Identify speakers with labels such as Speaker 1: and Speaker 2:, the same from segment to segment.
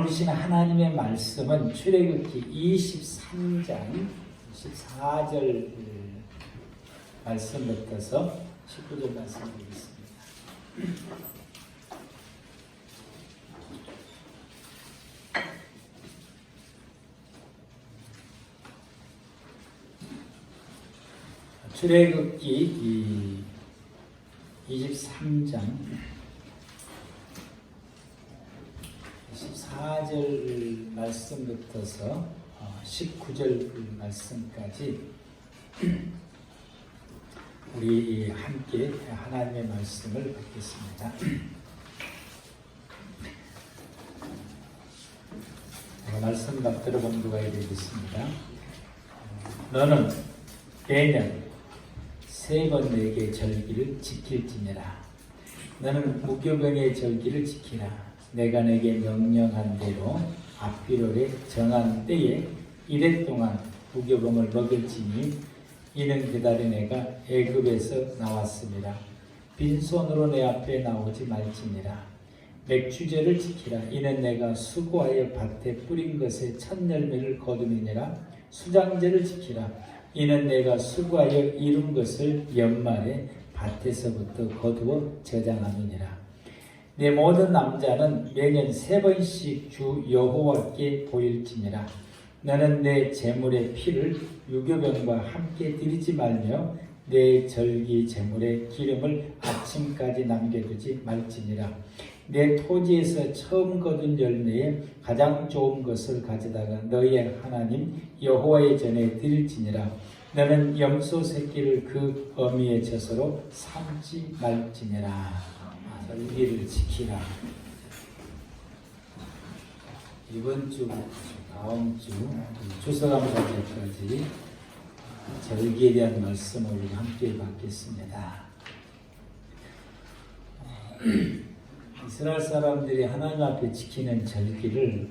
Speaker 1: 주신 하나님의 말씀은 출애굽기 23장 14절 말씀부터서 19절 말씀 드리겠습니다. 출애굽기 23장 14절 말씀부터서 19절 말씀까지 우리 함께 하나님의 말씀을 받겠습니다. 말씀 받들어 본두가야 되겠습니다. 너는 매년 3번 내게 절기를 지킬지니라. 너는 무교병의 절기를 지키라. 내가 내게 명령한 대로 앞비롤에 정한 때에 이래 동안 무교병을 먹을지니 이는 그달에 내가 애굽에서 나왔습니다. 빈손으로 내 앞에 나오지 말지니라. 맥주제를 지키라. 이는 내가 수고하여 밭에 뿌린 것의 첫 열매를 거두느니라. 수장제를 지키라. 이는 내가 수고하여 이룬 것을 연말에 밭에서부터 거두어 저장하느니라. 내 모든 남자는 매년 3번씩 주 여호와께 보일지니라. 너는 내 제물의 피를 유교병과 함께 드리지 말며 내 절기 제물의 기름을 아침까지 남겨두지 말지니라. 내 토지에서 처음 거둔 열매에 가장 좋은 것을 가져다가 너희의 하나님 여호와의 전에 드릴지니라. 너는 염소 새끼를 그 어미의 젖으로 삼지 말지니라. 절기를 지키라. 이번 주, 다음 주 추수감사절까지 절기에 대한 말씀을 우리가 함께 받겠습니다. 이스라엘 사람들이 하나님 앞에 지키는 절기를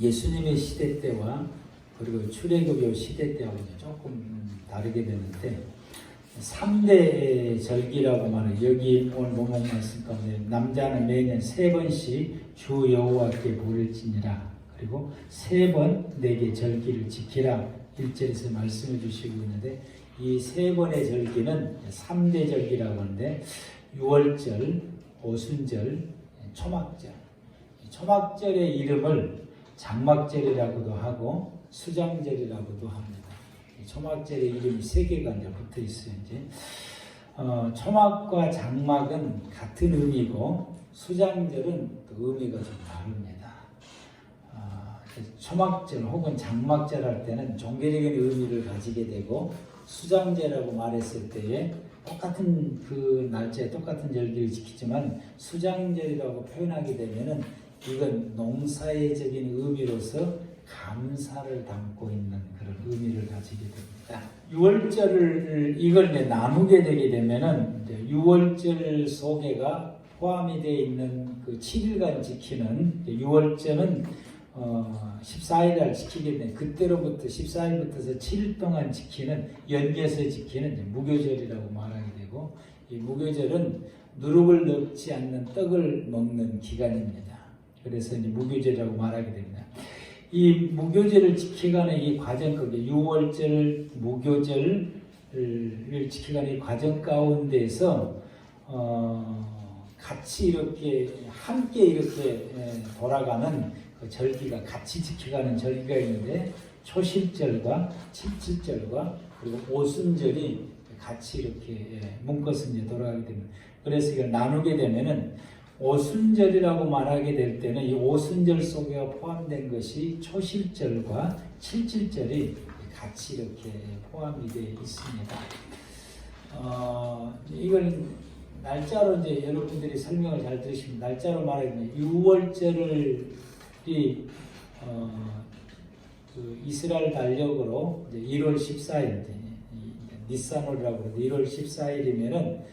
Speaker 1: 예수님의 시대 때와 그리고 출애굽의 시대 때하고 조금 다르게 되는데 3대 절기라고 말해요. 여기 오늘 본문 말씀 가운데 남자는 매년 3번씩 주 여호와께 보일지니라. 그리고 3번 내게 절기를 지키라 1절에서 말씀해 주시고 있는데 이 3번의 절기는 3대 절기라고 하는데 유월절, 오순절, 초막절. 초막절의 이름을 장막절이라고도 하고 수장절이라고도 합니다. 초막절의 이름이 3개가 이제 붙어 있어요. 이제 초막과 장막은 같은 의미고 수장절은 또 의미가 좀 다릅니다. 초막절 혹은 장막절 할 때는 종교적인 의미를 가지게 되고 수장제라고 말했을 때에 똑같은 그 날짜에 똑같은 절기를 지키지만 수장절이라고 표현하게 되면은 이건 농사의적인 의미로서 감사를 담고 있는 그런 의미를 가지게 됩니다. 6월절을 이걸 나누게 되게 되면은 이제 6월절 속에가 포함이 되어 있는 그 7일간 지키는 6월절은 14일날 지키게 된 그때로부터 14일부터서 7일 동안 지키는 연기해서 지키는 무교절이라고 말하게 되고 이 무교절은 누룩을 넣지 않는 떡을 먹는 기간입니다. 그래서 이제 무교절이라고 말하게 됩니다. 이 무교절을 지키가는 이 과정 가운데 6월절 무교절을 지키가는 이 과정 가운데서 같이 이렇게 함께 이렇게 돌아가는 그 절기가 같이 지켜가는 절기가 있는데 초실절과 칠칠절과 그리고 오순절이 같이 이렇게 묶어서 이제 돌아가게 됩니다. 그래서 이걸 나누게 되면은 오순절이라고 말하게 될 때는 이 오순절 속에 포함된 것이 초실절과 칠칠절이 같이 이렇게 포함이 되어 있습니다. 이걸 날짜로 이제 여러분들이 설명을 잘 들으시면 날짜로 말하면 6월절을 그 이스라엘 달력으로 이제 1월 14일 니산월이라고 그러는데 1월 14일이면은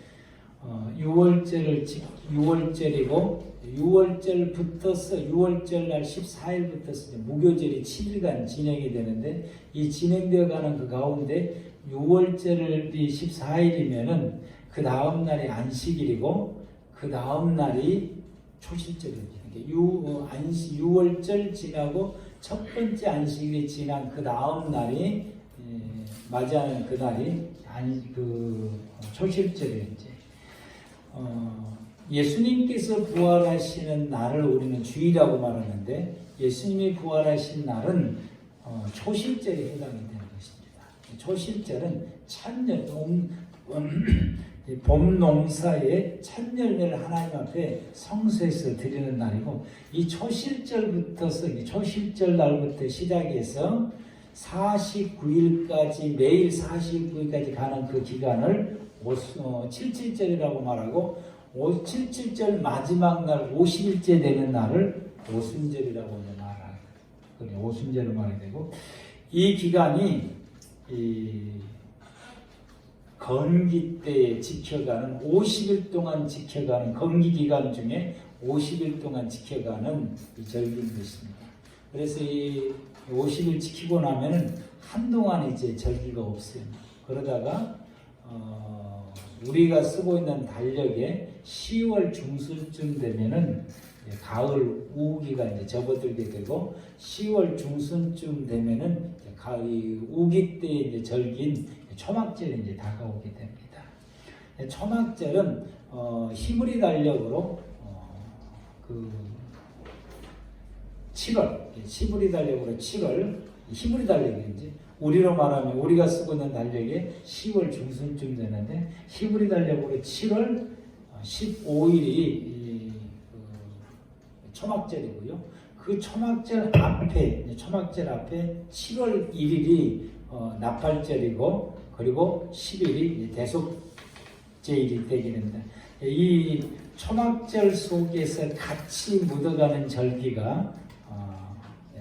Speaker 1: 6월절이고 6월절 붙어서 6월절 날 14일부터 무교절이 7일간 진행이 되는데 이 진행되어 가는 그 가운데 6월절이 14일이면은 그 다음 날이 안식일이고 그 다음 날이 초실절이죠. 안식 6월절 지나고 첫 번째 안식일이 지난 그 다음 날이 맞이하는 그 날이 초실절이에요. 예수님께서 부활하시는 날을 우리는 주일이라고 말하는데 예수님이 부활하신 날은 초실절에 해당이 되는 것입니다. 초실절은 찬열, 봄 농사의 첫 열매를 하나님 앞에 성소에서 드리는 날이고 이 초실절 날부터 시작해서 49일까지 매일 49일까지 가는 그 기간을 칠칠절이라고 말하고 77절 마지막 날 50일째 되는 날을 오순절이라고 말합니다. 오순절을 말해야 되고 이 기간이 건기 때에 지켜가는 50일 동안 지켜가는 건기 기간 중에 50일 동안 지켜가는 이 절기인 것입니다. 그래서 이 50일 지키고 나면은 한동안 이제 절기가 없어요. 그러다가 우리가 쓰고 있는 달력에 10월 중순쯤 되면은 가을 우기가 이제 접어들게 되고 10월 중순쯤 되면은 우기 때 이제 절기인 초막절이 이제 다가오게 됩니다. 초막절은 히브리 달력으로 7월, 히브리 달력으로 7월, 히브리 달력인지 우리로 말하면 우리가 쓰고 있는 달력에 10월 중순쯤 되는데 히브리 달력으로 7월 15일이 초막절이고요. 그 초막절 앞에 7월 1일이 나팔절이고 그리고 10일이 대속제일이 되기는데 이 초막절 속에서 같이 묻어가는 절기가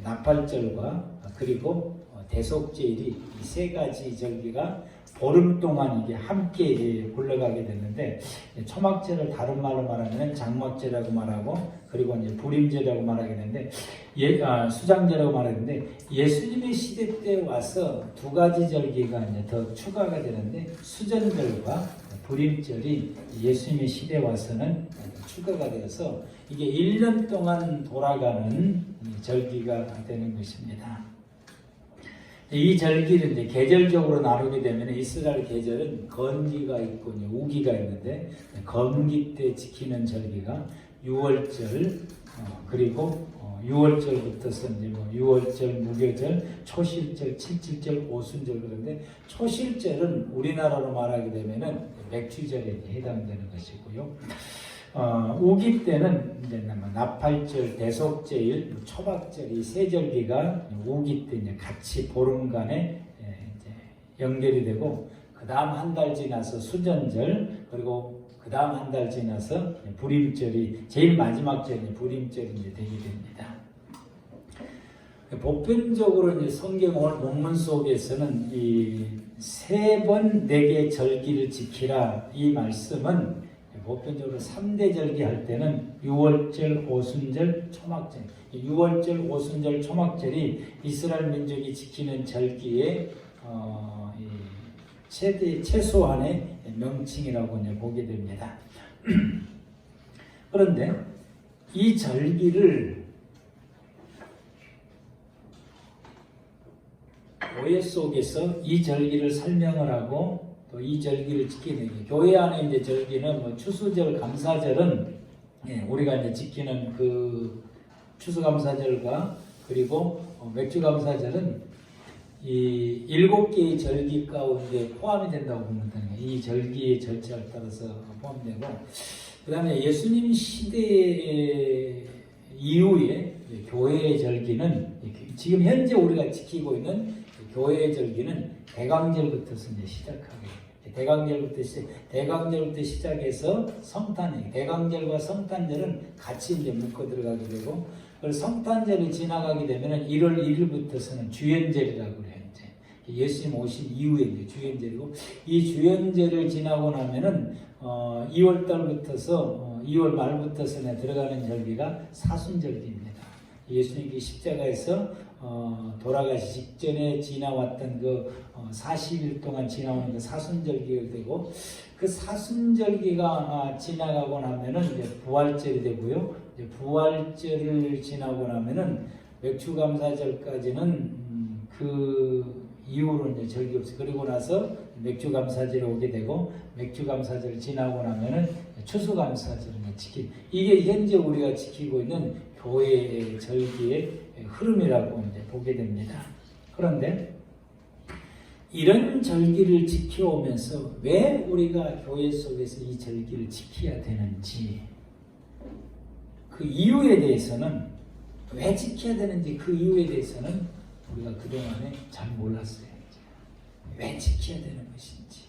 Speaker 1: 나팔절과 그리고 대속제일이 이 세 가지 절기가 보름 동안 이게 함께 굴러가게 되는데 초막절을 다른 말로 말하면 장막절이라고 말하고 그리고 이제 불임절이라고 말하게 되는데 수장절이라고 말하는데 예수님의 시대 때 와서 두 가지 절기가 이제 더 추가가 되는데 수전절과 불임절이 예수님의 시대 와서는 추가가 되어서 이게 1년 동안 돌아가는 절기가 되는 것입니다. 이 절기를 이제 계절적으로 나누게 되면 이스라엘 계절은 건기가 있고 우기가 있는데 건기 때 지키는 절기가 6월절 그리고 6월절부터서 이제 6월절, 무교절, 초실절, 칠칠절, 오순절 그런데 초실절은 우리나라로 말하게 되면은 맥주절에 해당되는 것이고요. 우기 때는 이제 나팔절, 대속제일, 초박절 이 세 절기가 우기 때 이제 같이 보름간에 이제 연결이 되고 그 다음 한 달 지나서 수전절 그리고 그 다음 한 달 지나서 불임절이 제일 마지막 절이 불임절이 이제 되게 됩니다. 보편적으로 이제 성경 오늘 본문 속에서는 이 세 번 내게 절기를 지키라 이 말씀은 보편적으로 3대 절기 할 때는 6월절, 오순절, 초막절 6월절, 오순절, 초막절이 이스라엘 민족이 지키는 절기의 최소한의 명칭이라고 이제 보게 됩니다. 그런데 이 절기를 교회 속에서 이 절기를 설명을 하고 또 이 절기를 지키는 게 교회 안에 이제 절기는 추수절, 감사절은 우리가 이제 지키는 그 추수감사절과 그리고 맥주감사절은 이 7개의 절기 가운데 포함이 된다고 보면 되는 거예요. 이 절기의 절차에 따라서 포함되고 그 다음에 예수님 시대 이후에 교회의 절기는 지금 현재 우리가 지키고 있는 교회의 절기는 대강절부터 이제 시작하게 대강절부터 시작해서 성탄절, 대강절과 성탄절은 같이 이제 묶어 들어가게 되고, 그리고 성탄절이 지나가게 되면은 1월 1일부터서는 주연절이라고 그래요. 이제 예수님 오신 이후에 이제 주연절이고, 이 주연절을 지나고 나면은 2월 달부터서 2월 말부터서는 들어가는 절기가 사순절기입니다. 예수님이 십자가에서 돌아가시 직전에 지나왔던 그 40일 동안 지나오는 그 사순절기가 되고, 그 사순절기가 지나가고 나면은 이제 부활절이 되고요. 이제 부활절을 지나고 나면은 맥주감사절까지는 그 이후로 이제 절기 없어요. 그리고 나서 맥주감사절이 오게 되고 맥주감사절 지나고 나면은 추수감사절을 지키. 이게 현재 우리가 지키고 있는 교회의 절기의 흐름이라고 이제 보게 됩니다. 그런데 이런 절기를 지켜오면서 왜 우리가 교회 속에서 이 절기를 지켜야 되는지, 그 이유에 대해서는, 왜 지켜야 되는지 그 이유에 대해서는 우리가 그동안에 잘 몰랐어요. 왜 지켜야 되는 것인지.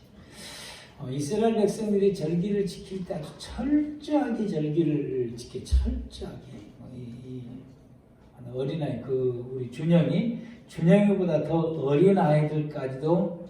Speaker 1: 이스라엘 백성들이 절기를 지킬 때 아주 철저하게 절기를 지켜, 철저하게. 어린아이, 우리 준영이보다 더 어린 아이들까지도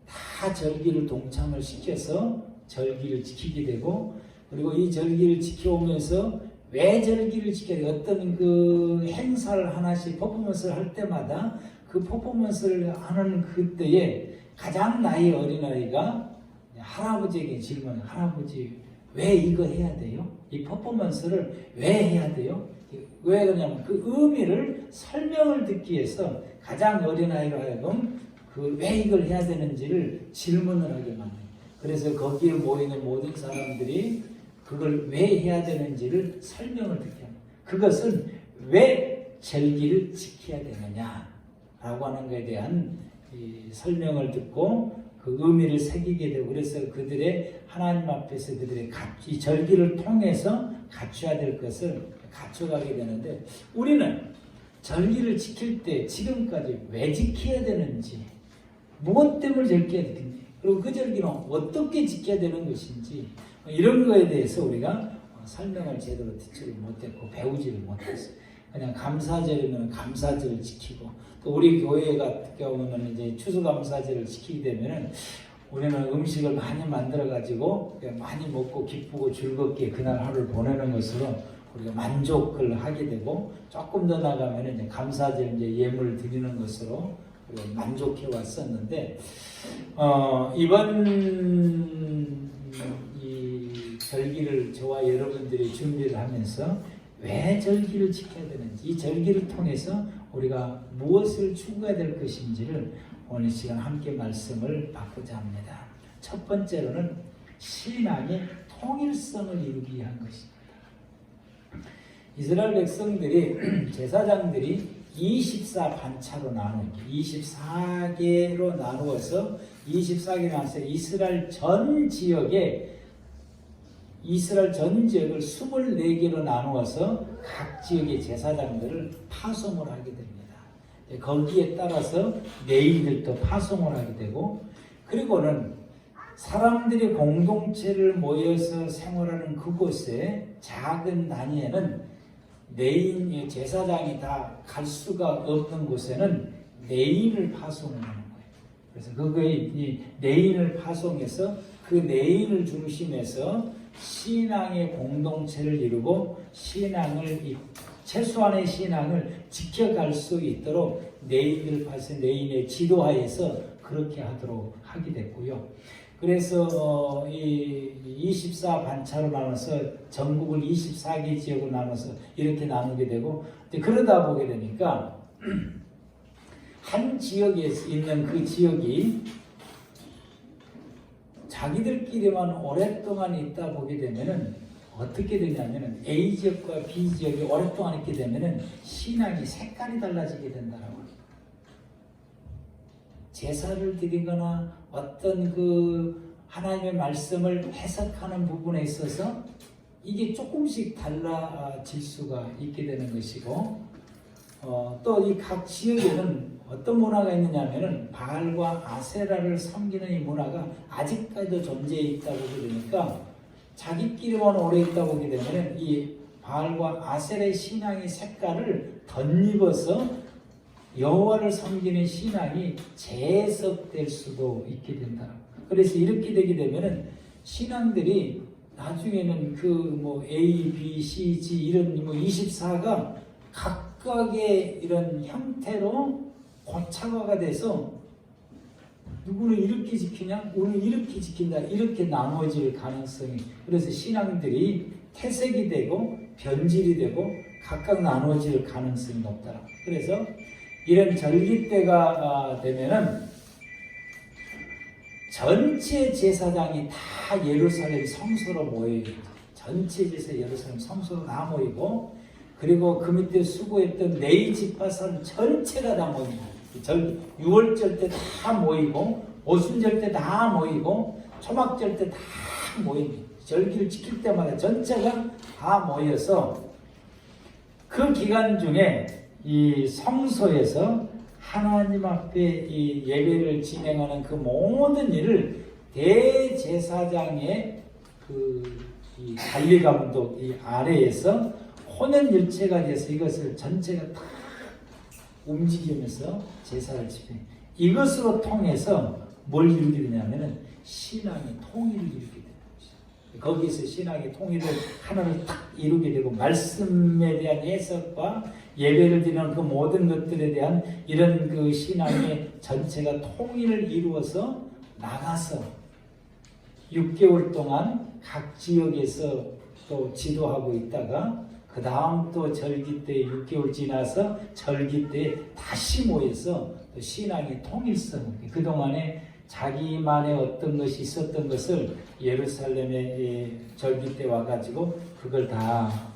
Speaker 1: 다 절기를 동참을 시켜서 절기를 지키게 되고, 그리고 이 절기를 지켜오면서 왜 절기를 지켜야 돼? 어떤 그 행사를 하나씩 퍼포먼스를 할 때마다 그 퍼포먼스를 하는 그때에 가장 나이 어린아이가 할아버지에게 질문해요. 할아버지, 왜 이거 해야 돼요? 이 퍼포먼스를 왜 해야 돼요? 왜 그러냐면 그 의미를 설명을 듣기 위해서 가장 어린아이로 하여금 그 왜 이걸 해야 되는지를 질문을 하게 만들어요. 그래서 거기에 모이는 모든 사람들이 그걸 왜 해야 되는지를 설명을 듣게 합니다. 그것은 왜 절기를 지켜야 되느냐라고 하는 것에 대한 이 설명을 듣고 그 의미를 새기게 되고, 그래서 그들의 하나님 앞에서 그들의 이 절기를 통해서 갖춰야 될 것을 갖춰가게 되는데, 우리는 절기를 지킬 때 지금까지 왜 지켜야 되는지, 무엇 때문에 지켜야 되는지, 그리고 그 절기는 어떻게 지켜야 되는 것인지, 이런 거에 대해서 우리가 설명을 제대로 듣지를 못했고 배우지를 못했어요. 그냥 감사절이면 감사절을 지키고, 또 우리 교회 같은 경우는 이제 추수감사절을 지키게 되면은 우리는 음식을 많이 만들어 가지고 많이 먹고 기쁘고 즐겁게 그날 하루를 보내는 것으로 우리가 만족을 하게 되고, 조금 더 나가면 이제 감사절 이제 예물을 드리는 것으로 우리가 만족해 왔었는데, 이번 이 절기를 저와 여러분들이 준비를 하면서 왜 절기를 지켜야 되는지, 이 절기를 통해서 우리가 무엇을 추구해야 될 것인지를 오늘 시간 함께 말씀을 받고자 합니다. 첫 번째로는 신앙의 통일성을 이루기 위한 것입니다. 이스라엘 백성들이, 제사장들이 24반차로 나누고 24개로 나누어서 24개 나눠서 이스라엘 전 지역을 24개로 나누어서 각 지역의 제사장들을 파송을 하게 됩니다. 거기에 따라서 레위인들도 파송을 하게 되고, 그리고는 사람들이 공동체를 모여서 생활하는 그곳에 작은 단위에는 레위인 제사장이 다 갈 수가 없는 곳에는 레위인을 파송을 하는 거예요. 그래서 그거에 이 레위인을 파송해서 그 레위인을 중심해서 신앙의 공동체를 이루고 최소한의 신앙을 지켜갈 수 있도록 레위인을 파송해서 레위인의 지도하에서 그렇게 하도록 하게 됐고요. 그래서 이 24반차로 나눠서 전국을 24개 지역으로 나눠서 이렇게 나누게 되고, 그러다 보게 되니까 한 지역에 있는 그 지역이 자기들끼리만 오랫동안 있다 보게 되면은 어떻게 되냐면은 A 지역과 B 지역이 오랫동안 있게 되면은 신앙이 색깔이 달라지게 된다라고 합니다. 제사를 드리거나 어떤 그 하나님의 말씀을 해석하는 부분에 있어서 이게 조금씩 달라질 수가 있게 되는 것이고, 또 이 각 지역에는 어떤 문화가 있느냐면은 바알과 아세라를 섬기는 이 문화가 아직까지도 존재해 있다 보게 되니까, 자기끼리만 오래 있다 보게 되면은 이 바알과 아세라의 신앙의 색깔을 덧입어서 여호와를 섬기는 신앙이 재해석될 수도 있게 된다. 그래서 이렇게 되게 되면은 신앙들이 나중에는 A, B, C, G 이런 24가 각각의 이런 형태로 고착화가 돼서 누구는 이렇게 지키냐, 우리는 이렇게 지킨다, 이렇게 나눠질 가능성이, 그래서 신앙들이 퇴색이 되고 변질이 되고 각각 나눠질 가능성이 높다. 그래서 이런 절기 때가 되면은 전체 제사장이 다 예루살렘 성소로 모여요. 전체 제사 예루살렘 성소로 다 모이고, 그리고 그 밑에 수고했던 네이 집파선 전체가 다 모입니다. 유월절 때 다 모이고, 오순절 때 다 모이고, 초막절 때 다 모입니다. 절기를 지킬 때마다 전체가 다 모여서 그 기간 중에 이 성소에서 하나님 앞에 이 예배를 진행하는 그 모든 일을 대제사장의 이 관리감독 이 아래에서 혼연일체가 돼서 이것을 전체가 다 움직이면서 제사를 집행. 이것으로 통해서 뭘 이루게 되냐면은 신앙의 통일을 이루게 되는 것이죠. 거기서 신앙의 통일을 하나를 딱 이루게 되고, 말씀에 대한 해석과 예배를 드리는 그 모든 것들에 대한 이런 그 신앙의 전체가 통일을 이루어서 나가서 6개월 동안 각 지역에서 또 지도하고 있다가 그 다음 또 절기 때 6개월 지나서 절기 때 다시 모여서 또 신앙의 통일성, 그동안에 자기만의 어떤 것이 있었던 것을 예루살렘의 절기 때 와가지고 그걸 다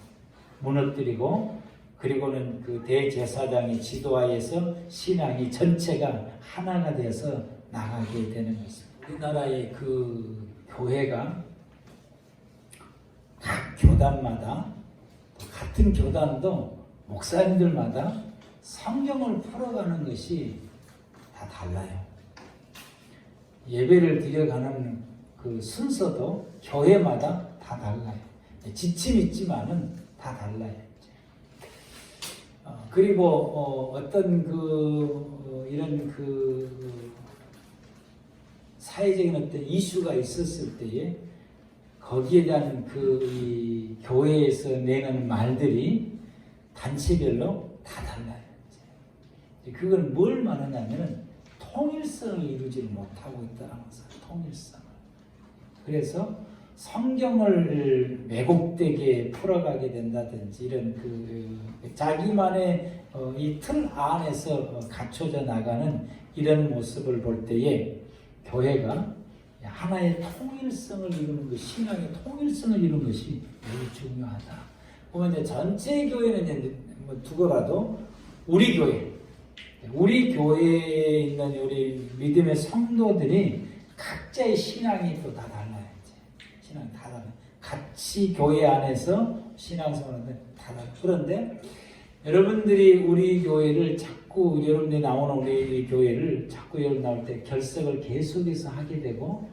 Speaker 1: 무너뜨리고, 그리고는 그 대제사장의 지도하에서 신앙이 전체가 하나가 되어서 나가게 되는 것입니다. 우리나라의 그 교회가 각 교단마다, 같은 교단도 목사님들마다 성경을 풀어가는 것이 다 달라요. 예배를 드려가는 그 순서도 교회마다 다 달라요. 지침이 있지만은 다 달라요. 그리고 어떤 이런 사회적인 어떤 이슈가 있었을 때에 거기에 대한 이 교회에서 내는 말들이 단체별로 다 달라요. 그건 뭘 말하냐면은 통일성을 이루지 못하고 있다는 것을, 통일성을. 그래서 성경을 왜곡되게 풀어가게 된다든지 이런 자기만의 이 틀 안에서 갖춰져 나가는 이런 모습을 볼 때에 교회가 하나의 통일성을 이루는 것, 신앙의 통일성을 이루는 것이 매우 중요하다. 보면 이제 전체 교회는 이제 두고라도 우리 교회에 있는 우리 믿음의 성도들이 각자의 신앙이 또 다 달라요. 신앙이 다 달라요. 같이 교회 안에서 신앙생활은 다 달라요. 그런데 여러분들이 우리 교회를 자꾸, 여러분들이 나오는 우리 교회를 자꾸 여러분 나올 때 결석을 계속해서 하게 되고,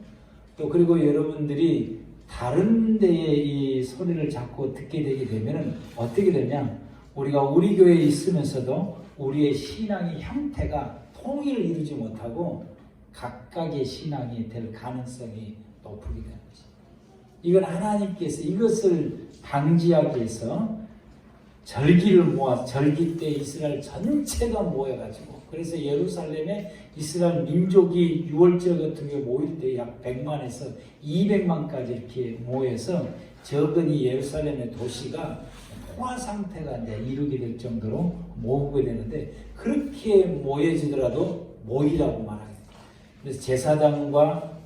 Speaker 1: 또 그리고 여러분들이 다른 데에 이 소리를 자꾸 듣게 되게 되면은 어떻게 되냐, 우리가 우리 교회에 있으면서도 우리의 신앙의 형태가 통일을 이루지 못하고 각각의 신앙이 될 가능성이 높게 되는 거죠. 이건 하나님께서 이것을 방지하기 위해서 절기를 모아, 절기 때 이스라엘 전체가 모여가지고, 그래서 예루살렘에 이스라엘 민족이 6월절 같은 경우 모일 때 약 100만에서 200만까지 이렇게 모여서 적은 이 예루살렘의 도시가 포화 상태가 이제 이루게 될 정도로 모으게 되는데, 그렇게 모여지더라도 모이라고 말합니다. 그래서 제사장과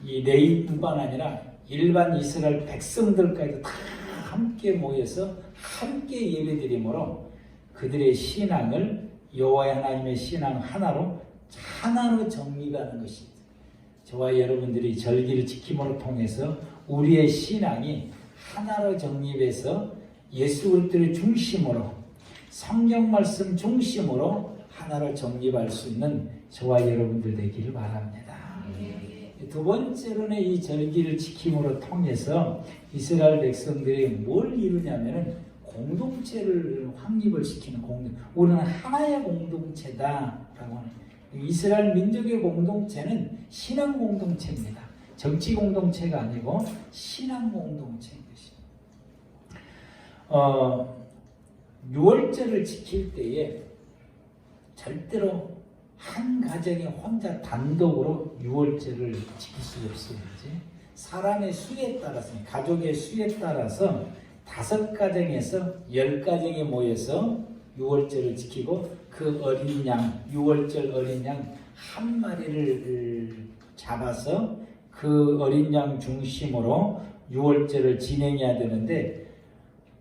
Speaker 1: 이 레위뿐만 아니라 일반 이스라엘 백성들까지도 다 함께 모여서 함께 예배드림으로 그들의 신앙을 여호와 하나님의 신앙 하나로 정립하는 것입니다. 저와 여러분들이 절기를 지킴으로 통해서 우리의 신앙이 하나로 정립해서 예수 그리스도를 중심으로, 성경 말씀 중심으로 하나를 정립할 수 있는 저와 여러분들 되기를 바랍니다. 두 번째로는 이 절기를 지킴으로 통해서 이스라엘 백성들이 뭘 이루냐면은 공동체를 확립을 시키는 우리는 하나의 공동체다라고 하는, 이스라엘 민족의 공동체는 신앙 공동체입니다. 정치 공동체가 아니고 신앙 공동체인 것입니다. 6월절을 지킬 때에 절대로 한 가정이 혼자 단독으로 6월절을 지킬 수 없어야지. 사람의 수에 따라서, 가족의 수에 따라서 5가정에서 10가정이 모여서 유월절을 지키고 그 어린 양, 유월절 어린 양 한 마리를 잡아서 그 어린 양 중심으로 유월절을 진행해야 되는데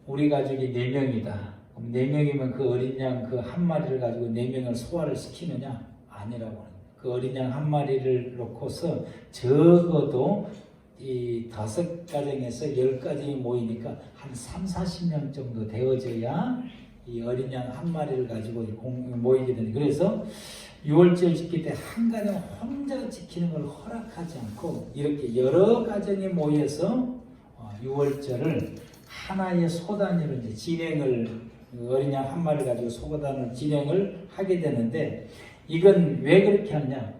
Speaker 1: 우리 가족이 4명이다. 그럼 4명이면 그 어린 양 그 한 마리를 가지고 4명을 소화를 시키느냐? 아니라고 합니다. 그 어린 양 한 마리를 놓고서 적어도 이 5가정에서 10가정이 모이니까 한 30-40명 정도 되어져야 이 어린 양 한 마리를 가지고 모이게 되는. 그래서 6월절 지킬 때 한 가정 혼자 지키는 걸 허락하지 않고 이렇게 여러 가정이 모여서 6월절을 하나의 소단위로 이제 진행을 어린 양 한 마리 가지고 소단을 진행을 하게 되는데 이건 왜 그렇게 하냐?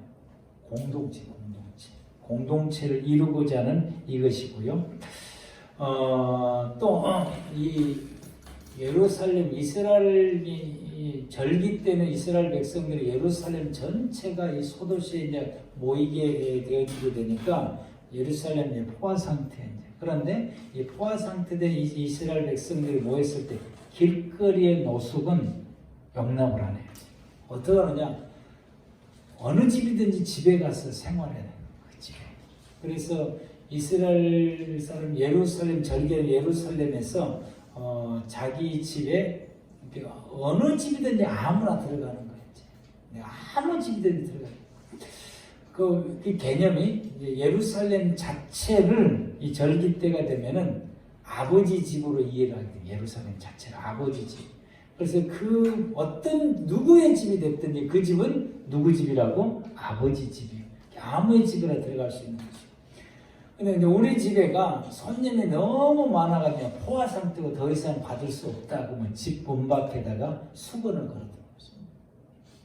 Speaker 1: 공동체를 이루고자 하는 이것이고요. 또 이 예루살렘 이스라엘이 절기 때는 이스라엘 백성들이 예루살렘 전체가 이 소도시에 이제 모이게 되어지게 되니까 예루살렘의 포화 상태. 그런데 이 포화 상태된 이스라엘 백성들이 모였을 때 길거리의 노숙은 용납을 안 해요. 어떻게 하느냐? 어느 집이든지 집에 가서 생활해야 돼요. 그 집에. 그래서 이스라엘 사람 예루살렘 절개 예루살렘에서 자기 집에 어느 집이든지 아무나 들어가는 거예요. 아무 집이든지 들어가요. 그 개념이 예루살렘 자체를 이 절기 때가 되면은 아버지 집으로 이해를 하게 돼요. 예루살렘 자체를 아버지 집. 그래서 그 어떤 누구의 집이 됐든지 그 집은 누구 집이라고? 아버지 집이에요. 아무의 집이나 들어갈 수 있는 거죠. 근데 이제 우리 집에가 손님이 너무 많아가지고 포화 상태고 더 이상 받을 수 없다 그러면 집 문 밖에다가 수건을 걸어두는 거죠.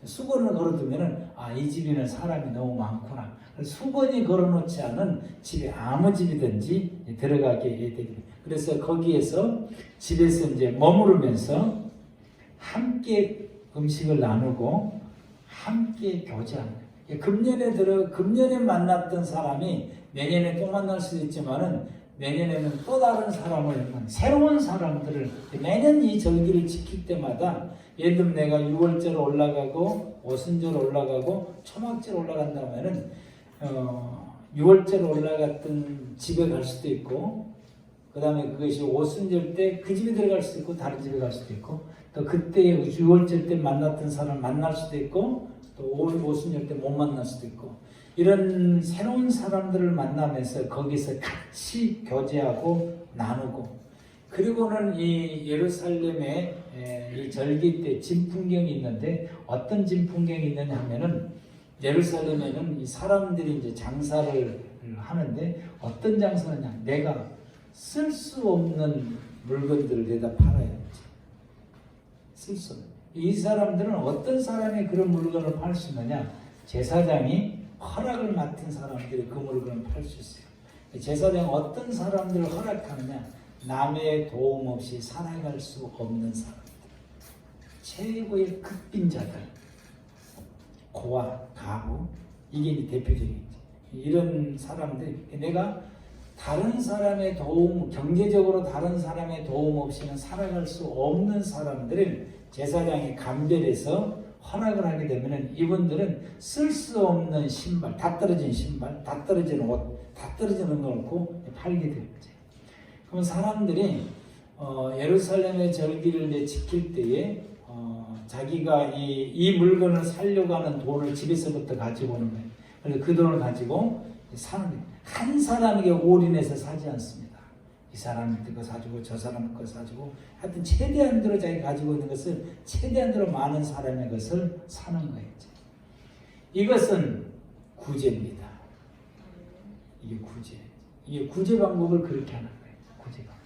Speaker 1: 수건을 걸어두면은 이 집에는 사람이 너무 많구나. 수건이 걸어놓지 않은 집에 아무 집이든지 들어가게 됩니다. 그래서 거기에서 집에서 이제 머무르면서 함께 음식을 나누고 함께 교제하는 거예요. 금년에 만났던 사람이 내년에 또 만날 수도 있지만은 내년에는 또 다른 사람을 새로운 사람들을 매년 이 절기를 지킬 때마다 예를 들면 내가 6월절 올라가고 오순절 올라가고 초막절 올라간다면은 6월절 올라갔던 집에 갈 수도 있고 그 다음에 그것이 오순절 때 그 집에 들어갈 수도 있고 다른 집에 갈 수도 있고 또 그때 6월절 때 만났던 사람 만날 수도 있고 또 오순절 때 못 만날 수도 있고 이런 새로운 사람들을 만나면서 거기서 같이 교제하고 나누고 그리고는 이 예루살렘에 이 절기 때 진풍경이 있는데 어떤 진풍경이 있느냐 하면은 예루살렘에는 이 사람들이 이제 장사를 하는데 어떤 장사냐 내가 쓸 수 없는 물건들을 내다 팔아야 되지. 쓸 수 없는. 이 사람들은 어떤 사람이 그런 물건을 팔 수 있느냐? 제사장이 허락을 맡은 사람들이 그 물건을 팔 수 있어요. 제사장이 어떤 사람들을 허락하느냐? 남의 도움 없이 살아갈 수 없는 사람들. 최고의 극빈자들. 고아, 가부. 이게 대표적이지. 이런 사람들. 내가 다른 사람의 도움, 경제적으로 다른 사람의 도움 없이는 살아갈 수 없는 사람들을 제사장이 감별해서 허락을 하게 되면 이분들은 쓸 수 없는 신발, 다 떨어진 신발, 다 떨어진 옷, 다 떨어진 걸 놓고 팔게 되는 거죠. 그럼 사람들이 예루살렘의 절기를 이제 지킬 때에 자기가 이 물건을 사려고 하는 돈을 집에서부터 가지고 오는 거예요. 그래서 그 돈을 가지고 사는 거예요. 한 사람에게 올인해서 사지 않습니다. 이 사람 거 사주고 저 사람 거 사주고 하여튼 최대한대로 자기가 가지고 있는 것을 최대한대로 많은 사람의 것을 사는 거예요. 이것은 구제입니다. 이게 구제. 이게 구제 방법을 그렇게 하는 거예요. 구제 방법.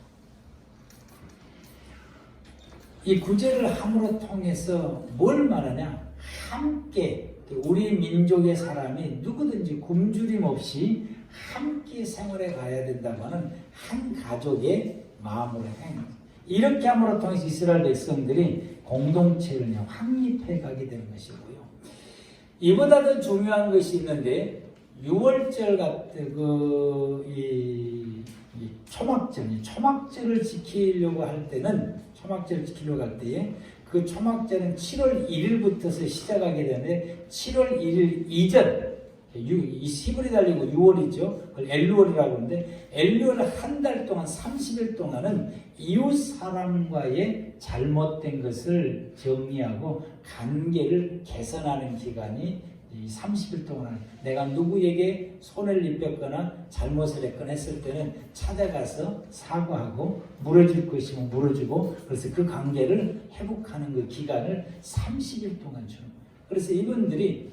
Speaker 1: 이 구제를 함으로 통해서 뭘 말하냐? 함께 우리 민족의 사람이 누구든지 굶주림 없이 함께 생활해 가야 된다고 하는 한 가족의 마음으로 행합니다. 이렇게 함으로 통해서 이스라엘 백성들이 공동체를 확립해 가게 되는 것이고요. 이보다 더 중요한 것이 있는데 6월절 같은 이 초막절을 지키려고 할 때는 그 초막절은 7월 1일부터서 시작하게 되는데 7월 1일 이전 10월이 달리고 6월이죠. 그걸 엘루월이라고 하는데 엘루월 한 달 동안 30일 동안은 이웃 사람과의 잘못된 것을 정리하고 관계를 개선하는 기간이 이 30일 동안 내가 누구에게 손해를 입혔거나 잘못을 했거나 했을 때는 찾아가서 사과하고 물어줄 것이면 물어주고 그래서 그 관계를 회복하는 그 기간을 30일 동안 주는 거예요. 그래서 이분들이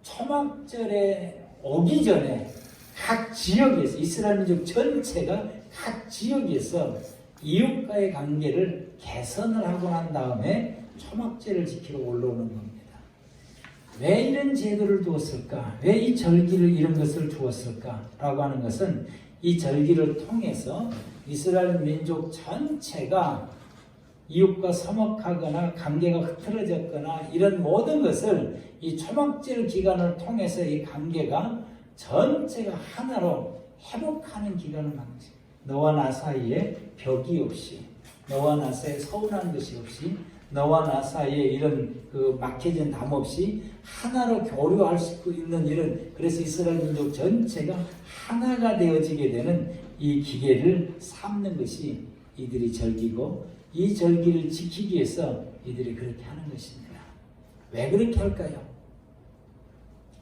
Speaker 1: 초막절에 오기 전에 각 지역에서 이스라엘 민족 전체가 각 지역에서 이웃과의 관계를 개선을 하고 난 다음에 초막절을 지키러 올라오는 겁니다. 왜 이런 제도를 두었을까? 왜 이 절기를 이런 것을 주었을까? 라고 하는 것은 이 절기를 통해서 이스라엘 민족 전체가 이웃과 서먹하거나 관계가 흐트러졌거나 이런 모든 것을 이 초막절 기간을 통해서 이 관계가 전체가 하나로 회복하는 기간을 만든 것입니다. 너와 나 사이에 벽이 없이, 너와 나 사이에 서운한 것이 없이, 너와 나 사이에 이런 그 막혀진 담 없이 하나로 교류할 수 있는 이런, 그래서 이스라엘 민족 전체가 하나가 되어지게 되는 이 기계를 삼는 것이 이들이 절기고, 이 절기를 지키기 위해서 이들이 그렇게 하는 것입니다. 왜 그렇게 할까요?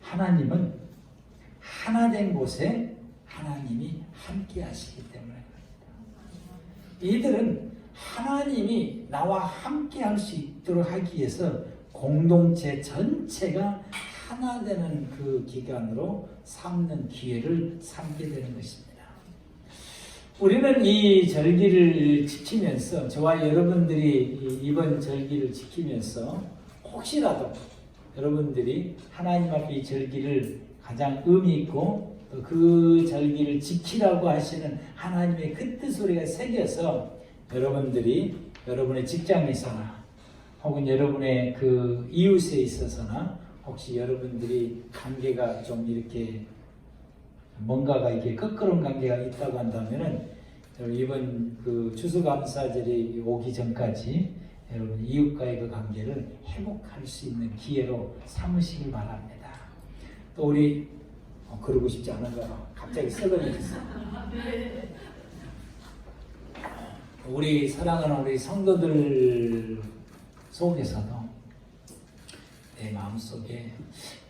Speaker 1: 하나님은 하나된 곳에 하나님이 함께 하시기 때문에 그렇습니다. 이들은 하나님이 나와 함께 할 수 있도록 하기 위해서 공동체 전체가 하나 되는 그 기간으로 삼는 기회를 삼게 되는 것입니다. 우리는 이 절기를 지키면서, 저와 여러분들이 이번 절기를 지키면서 혹시라도 여러분들이 하나님 앞에 이 절기를 가장 의미 있고 또 그 절기를 지키라고 하시는 하나님의 그 뜻 소리가 새겨서 여러분들이 여러분의 직장에서나 혹은 여러분의 그 이웃에 있어서나 혹시 여러분들이 관계가 좀 이렇게 뭔가가 이렇게 끄끄러운 관계가 있다고 한다면은 이번 그 추수감사절이 오기 전까지 여러분 이웃과의 그 관계를 회복할 수 있는 기회로 삼으시길 바랍니다. 또 우리 그러고 싶지 않은 거로 갑자기 썩어졌어요. 우리 사랑하는 우리 성도들 속에서도 내 마음속에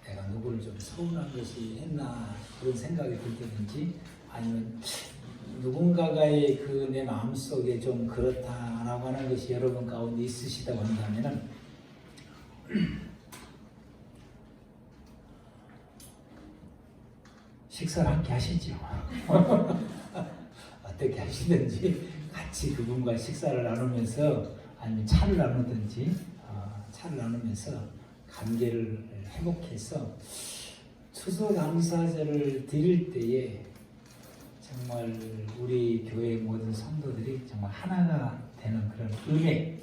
Speaker 1: 내가 누구를 좀 서운한 것이 했나 그런 생각이 들 때든지 아니면 누군가의 그 내 마음속에 좀 그렇다라고 하는 것이 여러분 가운데 있으시다고 한다면은 식사를 함께 하시죠. 어떻게 하시든지 같이 그분과 식사를 나누면서 아니면 차를 나누든지 차를 나누면서 관계를 회복해서 추수감사절을 드릴 때에 정말 우리 교회 모든 성도들이 정말 하나가 되는 그런 은혜,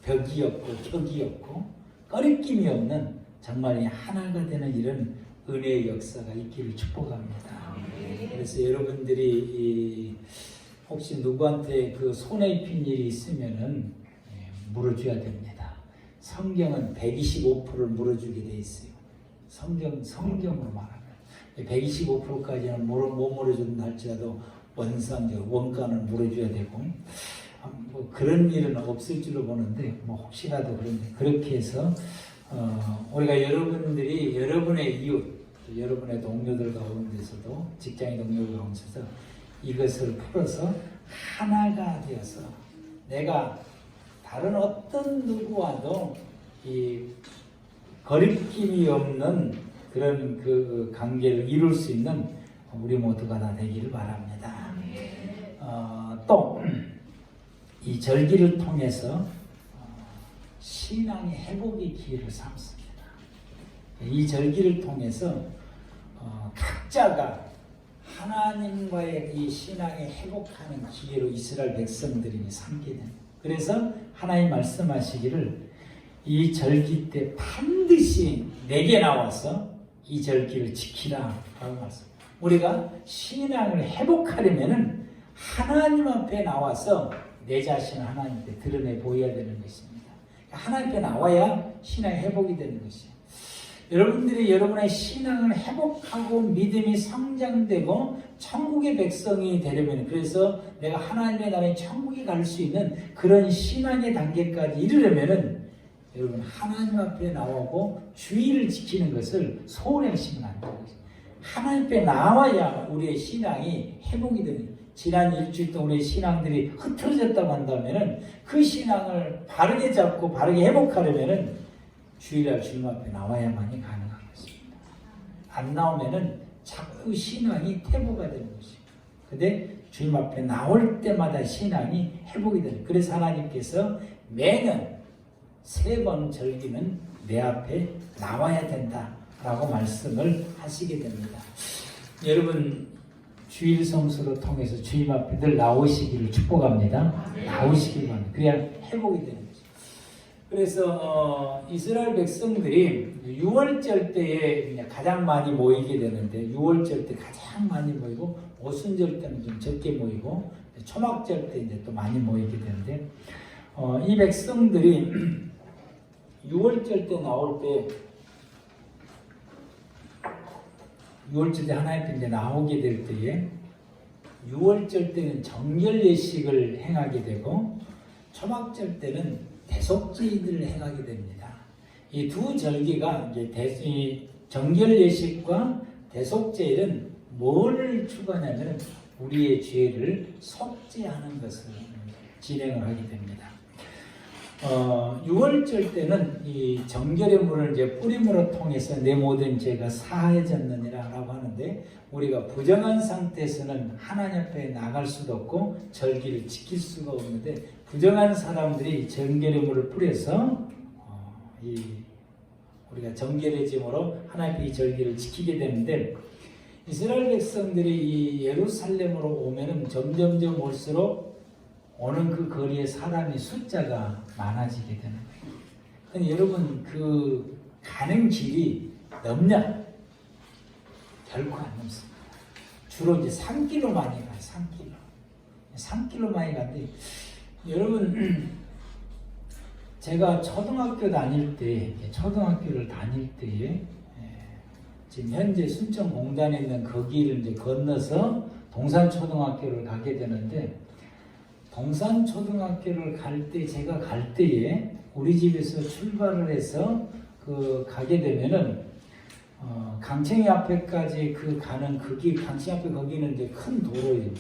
Speaker 1: 벽이 없고 격이 없고 꺼리낌이 없는 정말 하나가 되는 이런 은혜의 역사가 있기를 축복합니다. 그래서 여러분들이 혹시 누구한테 그 손해 입힌 일이 있으면은 물어줘야 됩니다. 성경은 125%를 물어주게 돼 있어요. 성경으로 말하면 125%까지는 못 물어준다 할지라도 원가는 물어줘야 되고 뭐 그런 일은 없을 줄로 보는데 뭐 혹시라도 그렇게 해서 우리가 여러분들이 여러분의 이웃, 여러분의 동료들 가운데서도 직장의 동료들 가운데서 이것을 풀어서 하나가 되어서 내가 다른 어떤 누구와도 이 거리낌이 없는 그런 그 관계를 이룰 수 있는 우리 모두가 다 되기를 바랍니다. 또 이 절기를 통해서 신앙의 회복의 기회를 삼습니다. 이 절기를 통해서 각자가 하나님과의 이 신앙에 회복하는 기회로 이스라엘 백성들이 삼게 됩니다. 그래서 하나님 말씀하시기를 이 절기 때 반드시 내게 나와서 이 절기를 지키라 라고 말씀합니다. 우리가 신앙을 회복하려면은 하나님 앞에 나와서 내 자신을 하나님 앞에 드러내 보여야 되는 것입니다. 하나님 앞에 나와야 신앙이 회복이 되는 것이에요. 여러분들이 여러분의 신앙을 회복하고 믿음이 성장되고 천국의 백성이 되려면, 그래서 내가 하나님의 나라에 천국에 갈 수 있는 그런 신앙의 단계까지 이르려면은 여러분 하나님 앞에 나오고 주의를 지키는 것을 소홀히 하시면 안 돼요. 하나님 앞에 나와야 우리의 신앙이 회복이 되는 거예요. 지난 일주일 동안 우리의 신앙들이 흐트러졌다고 한다면은 그 신앙을 바르게 잡고 바르게 회복하려면은 주일날 주님 앞에 나와야만이 가능한 것입니다. 안 나오면은 자꾸 신앙이 퇴보가 되는 것입니다. 근데 주님 앞에 나올 때마다 신앙이 회복이 되는 거예요. 그래서 하나님께서 매년 3번 절기는 내 앞에 나와야 된다라고 말씀을 하시게 됩니다. 여러분 주일 성수를 통해서 주님 앞에 늘 나오시기를 축복합니다. 나오시기 바랍니다. 그래야 회복이 되는 거죠. 그래서 이스라엘 백성들이 6월절 때에 가장 많이 모이게 되는데, 6월절 때 가장 많이 모이고 오순절 때는 좀 적게 모이고 초막절 때 이제 또 많이 모이게 되는데, 이 백성들이 6월절 때 나올 때, 6월절 때 하나님 앞에 이제 나오게 될 때에 6월절 때는 정결 예식을 행하게 되고 초막절 때는 대속죄일을 행하게 됩니다. 이 두 절기가 이제 정결 예식과 대속죄일은 뭐를 추구하냐면 우리의 죄를 속죄하는 것을 진행을 하게 됩니다. 6월절 때는 이 정결의 물을 이제 뿌림으로 통해서 내 모든 죄가 사해졌느니라라고 하는데, 우리가 부정한 상태에서는 하나님 앞에 나갈 수도 없고 절기를 지킬 수가 없는데, 부정한 사람들이 정결의 물을 뿌려서 우리가 정결해짐으로 하나님 앞에 이 절기를 지키게 되는데, 이스라엘 백성들이 이 예루살렘으로 오면은 점점점 올수록 오는 그 거리에 사람이 숫자가 많아지게 되는 거예요. 근데 여러분 그 가는 길이 넓냐? 결코 안 넘습니다. 주로 이제 3km 많이 가요. 3km 많이 가는데, 여러분 제가 초등학교를 다닐 때에 지금 현재 순천공단에 있는 거기를 이제 건너서 동산초등학교를 가게 되는데, 동산초등학교를 제가 갈 때에 우리 집에서 출발을 해서 가게 되면은 강챙이 앞에까지 가는 강챙이 앞에 거기는 이제 큰 도로예요.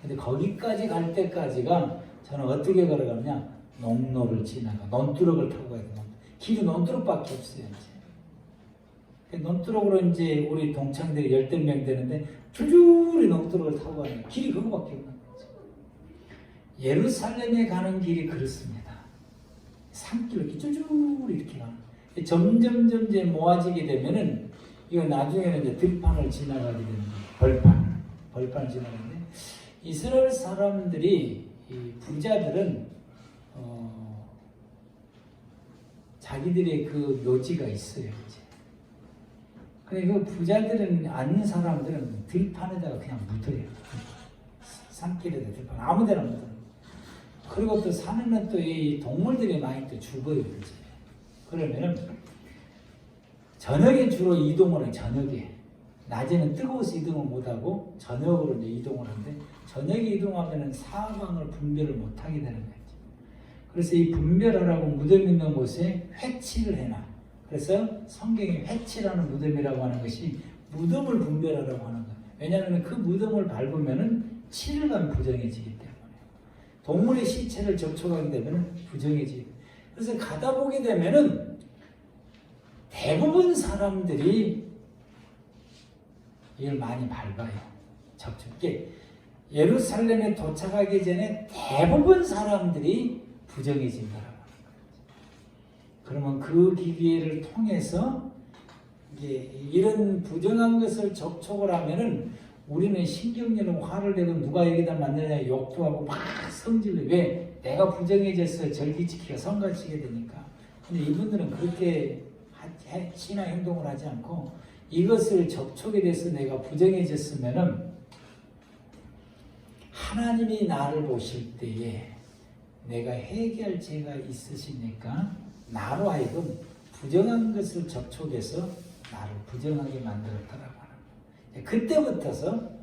Speaker 1: 근데 거기까지 갈 때까지가 저는 어떻게 걸어가냐? 농로를 지나가 논두렁을 타고 가야 돼요. 길이 논두렁밖에 없어요. 이제. 논두렁으로 이제 우리 동창들이 10명 되는데 줄줄이 논두렁을 타고 가는 길이 그거밖에 없는 거죠. 예루살렘에 가는 길이 그렇습니다. 3km 이렇게 줄줄이 이렇게 가는. 점점 이제 모아지게 되면은 이거 나중에는 이제 들판을 지나가게 되는 거예요. 벌판을 지나가는데, 이스라엘 사람들이 이 부자들은 자기들의 그 묘지가 있어요. 이제. 근데 그 부자들은 아는 사람들은 들판에다가 그냥 묻어요. 3km에 들판 아무데나 묻어요. 그리고 또 산에는 또 이 동물들이 많이 또 죽어요. 이제. 그러면은 저녁에 주로 이동을 해요. 저녁에. 낮에는 뜨거워서 이동을 못하고 저녁으로 이제 이동을 하는데, 저녁에 이동하면은 사방을 분별을 못하게 되는 거죠. 그래서 이 분별하라고 무덤 있는 곳에 회치를 해놔. 그래서 성경에 회치라는 무덤이라고 하는 것이 무덤을 분별하라고 하는 거예요. 왜냐하면 그 무덤을 밟으면은 7일간 부정해지기 때문에, 동물의 시체를 접촉하게 되면 부정해지기 때문에. 그래서 가다 보게 되면은 대부분 사람들이 이걸 많이 밟아요. 접촉게. 예루살렘에 도착하기 전에 대부분 사람들이 부정해진다라고 하는 거예요. 그러면 그 기회를 통해서 이제 이런 부정한 것을 접촉을 하면은 우리는 신경질로 화를 내고 누가 여기다 만드냐 욕도 하고 막 성질을. 왜? 내가 부정해져서 절기 지키가 성가지게 되니까. 근데 이분들은 그렇게 신앙 행동을 하지 않고 이것을 접촉에 대해서 내가 부정해졌으면은 하나님이 나를 보실 때에 내가 회개할 죄가 있으시니까 나로 하여금 부정한 것을 접촉해서 나를 부정하게 만들었다라고 하는 거예요. 그때부터서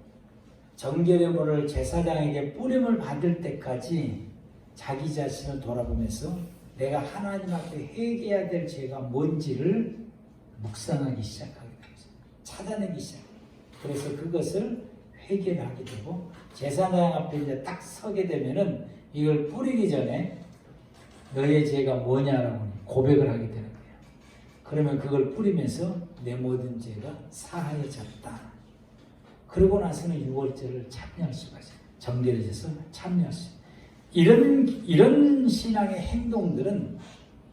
Speaker 1: 정결의 물을 제사장에게 뿌림을 받을 때까지 자기 자신을 돌아보면서 내가 하나님 앞에 회개해야 될 죄가 뭔지를 묵상하기 시작하게 됩니다. 찾아내기 시작해요. 그래서 그것을 회개를 하게 되고 제사장 앞에 이제 딱 서게 되면은 이걸 뿌리기 전에 너의 죄가 뭐냐라고 고백을 하게 되는 거예요. 그러면 그걸 뿌리면서 내 모든 죄가 사하여졌다. 그러고 나서는 유월절을 참여할 수가 있어요. 정결해져서 참여할 수 있어요. 이런 신앙의 행동들은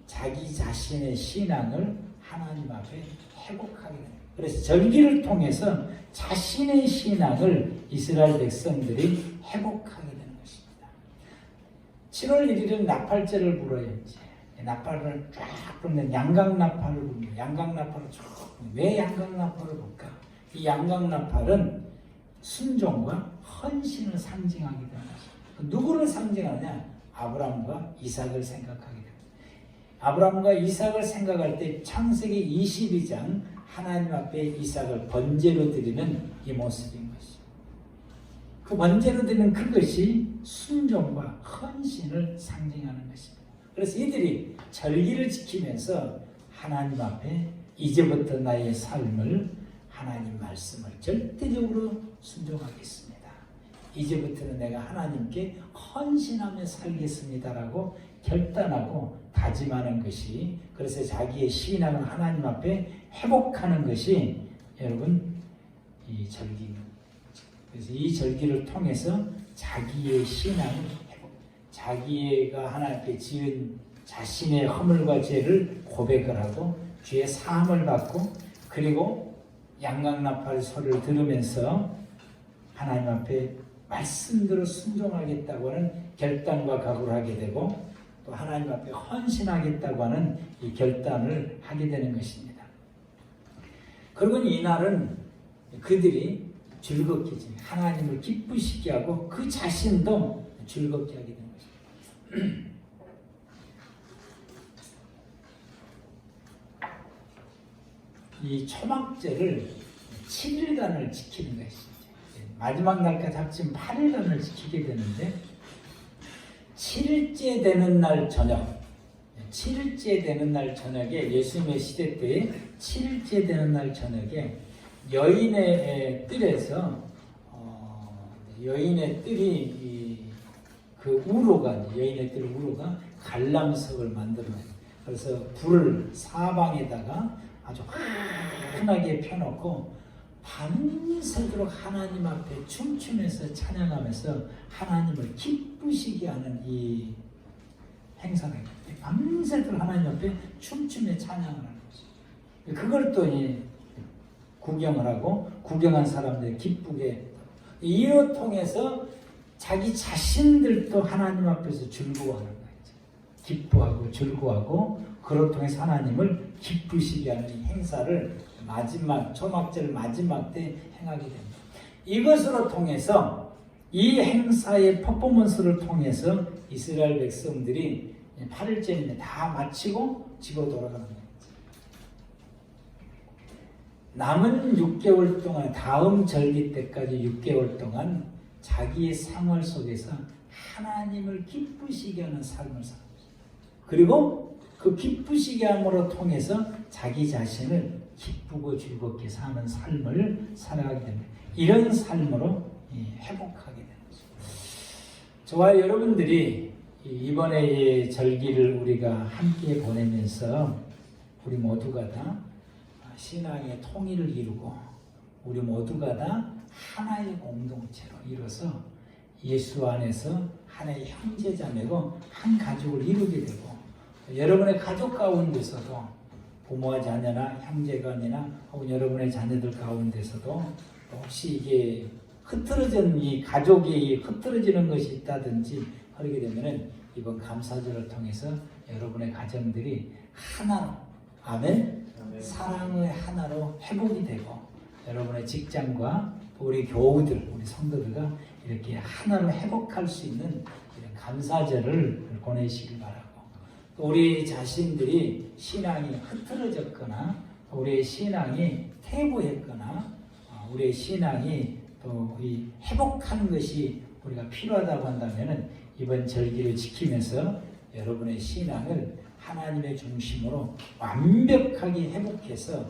Speaker 1: 자기 자신의 신앙을 하나님 앞에 회복하게 됩니다. 그래서 절기를 통해서 자신의 신앙을 이스라엘 백성들이 회복하게 되는 것입니다. 7월 1일은 나팔절을 불어요. 이제. 나팔을 쫙 불면 양강나팔을 부릅니다. 양강나팔을 쭉. 왜 양강나팔을 불까? 이 양강나팔은 순종과 헌신을 상징하게 되는 것입니다. 누구를 상징하냐? 아브라함과 이삭을 생각하게 됩니다. 아브라함과 이삭을 생각할 때 창세기 22장 하나님 앞에 이삭을 번제로 드리는 이 모습인 것입니다. 그 번제로 드리는 그것이 순종과 헌신을 상징하는 것입니다. 그래서 이들이 절기를 지키면서 하나님 앞에 이제부터 나의 삶을 하나님 말씀을 절대적으로 순종하겠습니다. 이제부터는 내가 하나님께 헌신하며 살겠습니다라고 결단하고 다짐하는 것이, 그래서 자기의 신앙을 하나님 앞에 회복하는 것이 여러분 이 절기입니다. 그래서 이 절기를 통해서 자기의 신앙을 회복, 자기가 하나님 앞에 지은 자신의 허물과 죄를 고백을 하고 죄의 사함을 받고, 그리고 양강나팔 소리를 들으면서 하나님 앞에 말씀대로 순종하겠다고 하는 결단과 각오를 하게 되고, 또 하나님 앞에 헌신하겠다고 하는 이 결단을 하게 되는 것입니다. 그리고 이날은 그들이 즐겁게 하나님을 기쁘시게 하고 그 자신도 즐겁게 하게 되는 것입니다. 이 초막절을 7일간을 지키는 것이죠. 마지막 날까지 합치면 8일간을 지키게 되는데, 7일째 되는 날 저녁, 7일째 되는 날 저녁에, 예수님의 시대 때에 7일째 되는 날 저녁에 여인의 뜰에서 여인의 뜰이 그 우로가, 여인의 뜰 우로가 갈람석을 만들어내요. 그래서 불을 사방에다가 아주 환하게 펴놓고 밤새도록 하나님 앞에 춤추면서 찬양하면서 하나님을 기쁘시게 하는 이 행사가 있거든요. 밤새도록 하나님 앞에 춤추며 찬양을 하는 거죠. 그걸 또 구경을 하고 구경한 사람들이 기쁘게, 이로 통해서 자기 자신들도 하나님 앞에서 즐거워하는 거예요. 기뻐하고 즐거워하고, 그걸 통해서 하나님을 기쁘시게 하는 이 행사를 마지막 초막절 마지막 때 행하게 됩니다. 이것으로 통해서, 이 행사의 퍼포먼스를 통해서 이스라엘 백성들이 8일째인데 다 마치고 집으로 돌아가는 거예요. 남은 6개월 동안, 다음 절기 때까지 6개월 동안 자기의 생활 속에서 하나님을 기쁘시게 하는 삶을 살았어요. 그리고 그 기쁘시게 함으로 통해서 자기 자신을 기쁘고 즐겁게 사는 삶을 살아가게 됩니다. 이런 삶으로 회복하게 되는 거죠. 저와 여러분들이 이번에 절기를 우리가 함께 보내면서 우리 모두가 다 신앙의 통일을 이루고, 우리 모두가 다 하나의 공동체로 이뤄서 예수 안에서 하나의 형제자매고 한 가족을 이루게 되고, 여러분의 가족 가운데서도 부모와 자녀나 형제간이나 혹은 여러분의 자녀들 가운데서도 혹시 이게 흐트러진 이 가족이 흐트러지는 것이 있다든지 그러게 되면은 이번 감사절을 통해서 여러분의 가정들이 하나로, 아멘, 사랑의 하나로 회복이 되고 여러분의 직장과 우리 교우들, 우리 성도들과 이렇게 하나로 회복할 수 있는 이런 감사절을 보내시길 바라고, 또 우리 자신들이 신앙이 흐트러졌거나 우리의 신앙이 퇴보했거나 우리의 신앙이 또 이 회복하는 것이 우리가 필요하다고 한다면 이번 절기를 지키면서 여러분의 신앙을 하나님의 중심으로 완벽하게 회복해서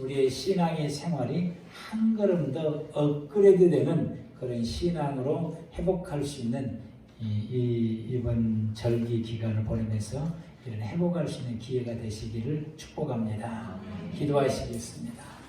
Speaker 1: 우리의 신앙의 생활이 한 걸음 더 업그레이드 되는 그런 신앙으로 회복할 수 있는 이번 절기 기간을 보내면서 이런 회복할 수 있는 기회가 되시기를 축복합니다. 기도하시겠습니다.